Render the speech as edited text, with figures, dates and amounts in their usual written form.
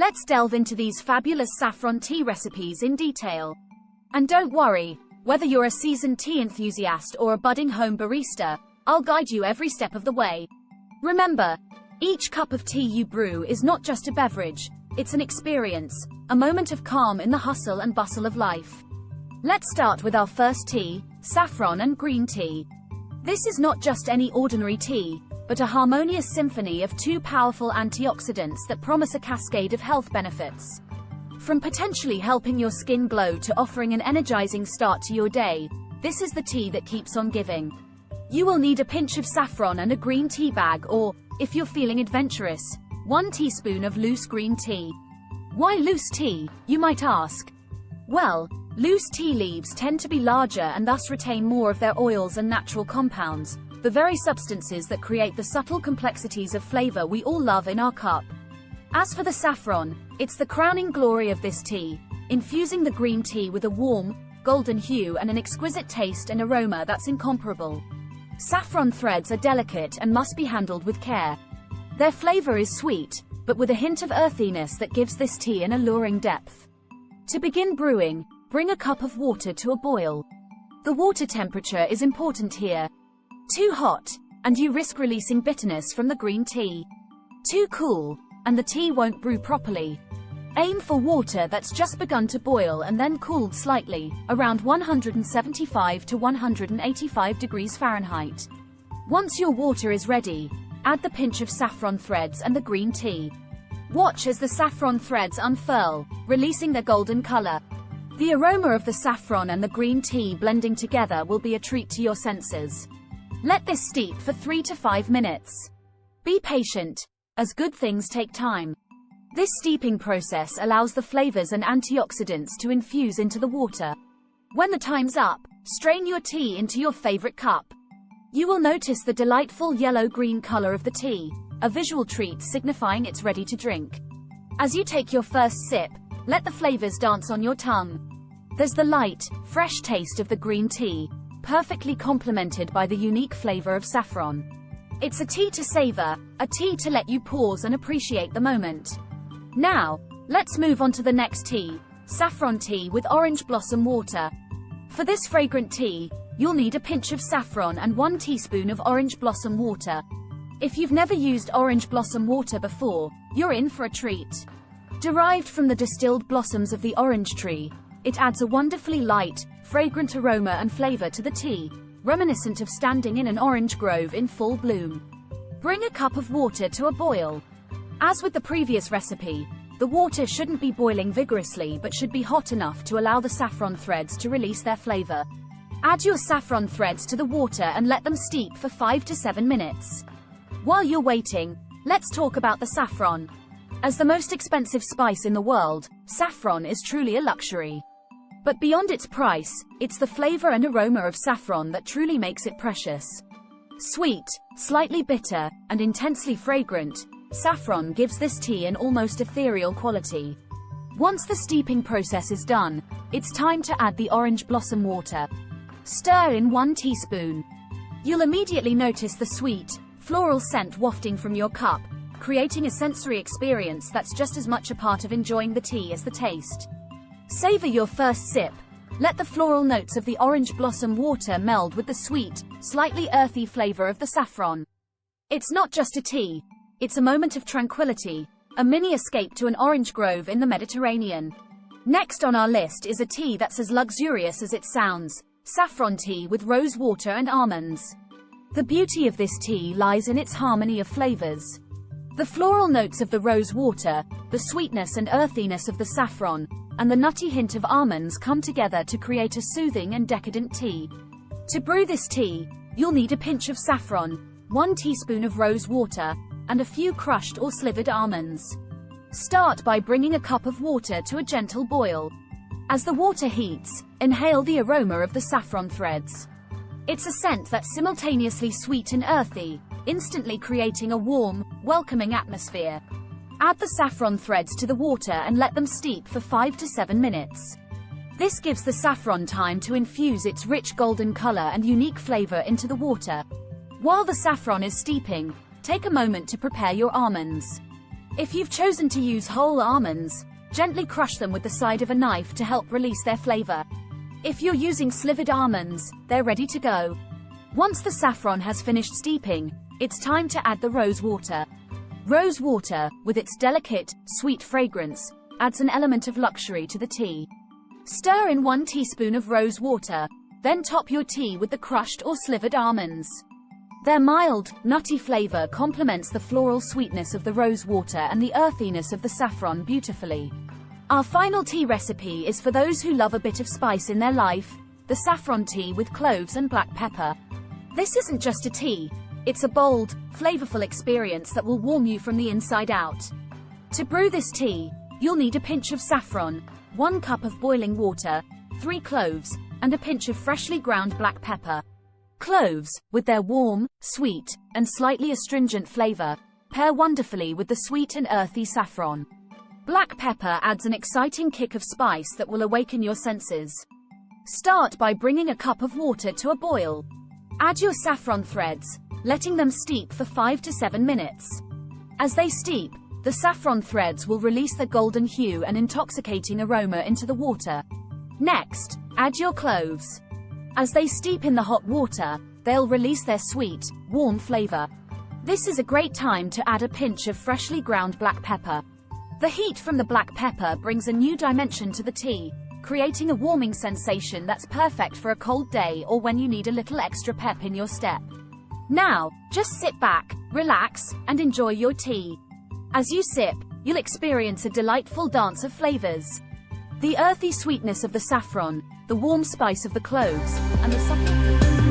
Let's delve into these fabulous saffron tea recipes in detail. And don't worry, whether you're a seasoned tea enthusiast or a budding home barista, I'll guide you every step of the way. Remember, each cup of tea you brew is not just a beverage, it's an experience, a moment of calm in the hustle and bustle of life. Let's start with our first tea, saffron and green tea. This is not just any ordinary tea, but a harmonious symphony of two powerful antioxidants that promise a cascade of health benefits. From potentially helping your skin glow to offering an energizing start to your day, this is the tea that keeps on giving. You will need a pinch of saffron and a green tea bag, or, if you're feeling adventurous, 1 teaspoon of loose green tea. Why loose tea, you might ask? Well, loose tea leaves tend to be larger and thus retain more of their oils and natural compounds, the very substances that create the subtle complexities of flavor we all love in our cup. As for the saffron, it's the crowning glory of this tea, infusing the green tea with a warm, golden hue and an exquisite taste and aroma that's incomparable. Saffron threads are delicate and must be handled with care. Their flavor is sweet, but with a hint of earthiness that gives this tea an alluring depth. To begin brewing, bring a cup of water to a boil. The water temperature is important here. Too hot, and you risk releasing bitterness from the green tea. Too cool, and the tea won't brew properly. Aim for water that's just begun to boil and then cooled slightly, around 175 to 185 degrees Fahrenheit. Once your water is ready, add the pinch of saffron threads and the green tea. Watch as the saffron threads unfurl, releasing their golden color. The aroma of the saffron and the green tea blending together will be a treat to your senses. Let this steep for 3 to 5 minutes. Be patient, as good things take time. This steeping process allows the flavors and antioxidants to infuse into the water. When the time's up, strain your tea into your favorite cup. You will notice the delightful yellow-green color of the tea, a visual treat signifying it's ready to drink. As you take your first sip, let the flavors dance on your tongue. There's the light, fresh taste of the green tea, perfectly complemented by the unique flavor of saffron. It's a tea to savor, a tea to let you pause and appreciate the moment. Now, let's move on to the next tea, saffron tea with orange blossom water. For this fragrant tea, you'll need a pinch of saffron and 1 teaspoon of orange blossom water. If you've never used orange blossom water before, you're in for a treat. Derived from the distilled blossoms of the orange tree, it adds a wonderfully light, fragrant aroma and flavor to the tea, reminiscent of standing in an orange grove in full bloom. Bring a cup of water to a boil. As with the previous recipe, the water shouldn't be boiling vigorously but should be hot enough to allow the saffron threads to release their flavor. Add your saffron threads to the water and let them steep for 5 to 7 minutes. While you're waiting, let's talk about the saffron. As the most expensive spice in the world, saffron is truly a luxury. But beyond its price, it's the flavor and aroma of saffron that truly makes it precious. Sweet, slightly bitter, and intensely fragrant, saffron gives this tea an almost ethereal quality. Once the steeping process is done, it's time to add the orange blossom water. Stir in 1 teaspoon. You'll immediately notice the sweet, floral scent wafting from your cup, creating a sensory experience that's just as much a part of enjoying the tea as the taste. Savor your first sip. Let the floral notes of the orange blossom water meld with the sweet, slightly earthy flavor of the saffron. It's not just a tea. It's a moment of tranquility, a mini escape to an orange grove in the Mediterranean. Next on our list is a tea that's as luxurious as it sounds, saffron tea with rose water and almonds. The beauty of this tea lies in its harmony of flavors. The floral notes of the rose water, the sweetness and earthiness of the saffron, and the nutty hint of almonds come together to create a soothing and decadent tea. To brew this tea, you'll need a pinch of saffron, 1 teaspoon of rose water, and a few crushed or slivered almonds. Start by bringing a cup of water to a gentle boil. As the water heats, inhale the aroma of the saffron threads. It's a scent that's simultaneously sweet and earthy, instantly creating a warm, welcoming atmosphere. Add the saffron threads to the water and let them steep for 5 to 7 minutes. This gives the saffron time to infuse its rich golden color and unique flavor into the water. While the saffron is steeping, take a moment to prepare your almonds. If you've chosen to use whole almonds, gently crush them with the side of a knife to help release their flavor. If you're using slivered almonds, they're ready to go. Once the saffron has finished steeping, it's time to add the rose water. Rose water, with its delicate, sweet fragrance, adds an element of luxury to the tea. Stir in 1 teaspoon of rose water, then top your tea with the crushed or slivered almonds. Their mild, nutty flavor complements the floral sweetness of the rose water and the earthiness of the saffron beautifully. Our final tea recipe is for those who love a bit of spice in their life, the saffron tea with cloves and black pepper. This isn't just a tea, it's a bold, flavorful experience that will warm you from the inside out. To brew this tea, you'll need a pinch of saffron, 1 cup of boiling water, 3 cloves, and a pinch of freshly ground black pepper. Cloves, with their warm, sweet, and slightly astringent flavor, pair wonderfully with the sweet and earthy saffron. Black pepper adds an exciting kick of spice that will awaken your senses. Start by bringing a cup of water to a boil. Add your saffron threads, letting them steep for 5 to 7 minutes. As they steep, the saffron threads will release their golden hue and intoxicating aroma into the water. Next, add your cloves. As they steep in the hot water, they'll release their sweet, warm flavor. This is a great time to add a pinch of freshly ground black pepper. The heat from the black pepper brings a new dimension to the tea, creating a warming sensation that's perfect for a cold day or when you need a little extra pep in your step. Now, just sit back, relax, and enjoy your tea. As you sip, you'll experience a delightful dance of flavors. The earthy sweetness of the saffron, the warm spice of the cloves, and the subtle